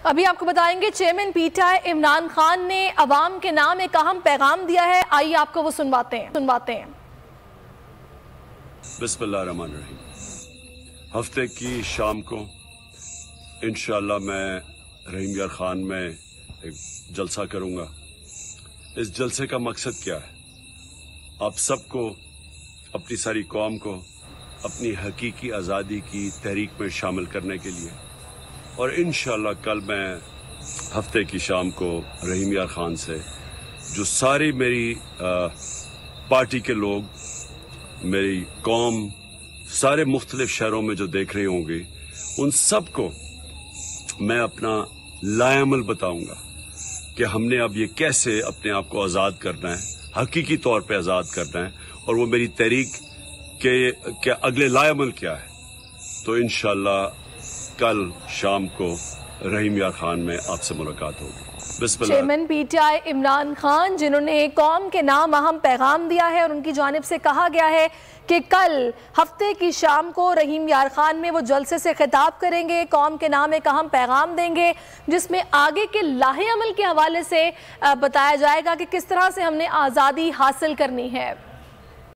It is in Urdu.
ابھی آپ کو بتائیں گے chairman P T I Imran Khan نے عوام کے نام ایک اہم پیغام دیا ہے، آئیے آپ کو وہ سنواتے ہیں۔ بسم اللہ الرحمن الرحیم۔ ہفتے کی شام کو انشاءاللہ میں رحیم یار خان میں ایک جلسہ کروں گا۔ اس جلسے کا مقصد کیا ہے؟ آپ سب کو، اپنی ساری قوم کو اپنی حقیقی آزادی کی تحریک میں شامل کرنے کے لیے، اور انشاءاللہ کل میں ہفتے کی شام کو رحیم یار خان سے جو ساری میری پارٹی کے لوگ، میری قوم سارے مختلف شہروں میں جو دیکھ رہے ہوں گے، ان سب کو میں اپنا لائعمل بتاؤں گا کہ ہم نے اب یہ کیسے اپنے آپ کو آزاد کرنا ہے، حقیقی طور پہ آزاد کرنا ہے، اور وہ میری تحریک کے اگلے لائعمل کیا ہے۔ تو انشاءاللہ کل شام کو رحیم یار خان میں آپ سے ملاقات ہوگی۔ بسم اللہ۔ Chairman P T I Imran Khan جنہوں نے قوم کے نام اہم پیغام دیا ہے، اور ان کی جانب سے کہا گیا ہے کہ کل ہفتے کی شام کو رحیم یار خان میں وہ جلسے سے خطاب کریں گے، قوم کے نام ایک اہم پیغام دیں گے جس میں آگے کے لاہ عمل کے حوالے سے بتایا جائے گا کہ کس طرح سے ہم نے آزادی حاصل کرنی ہے۔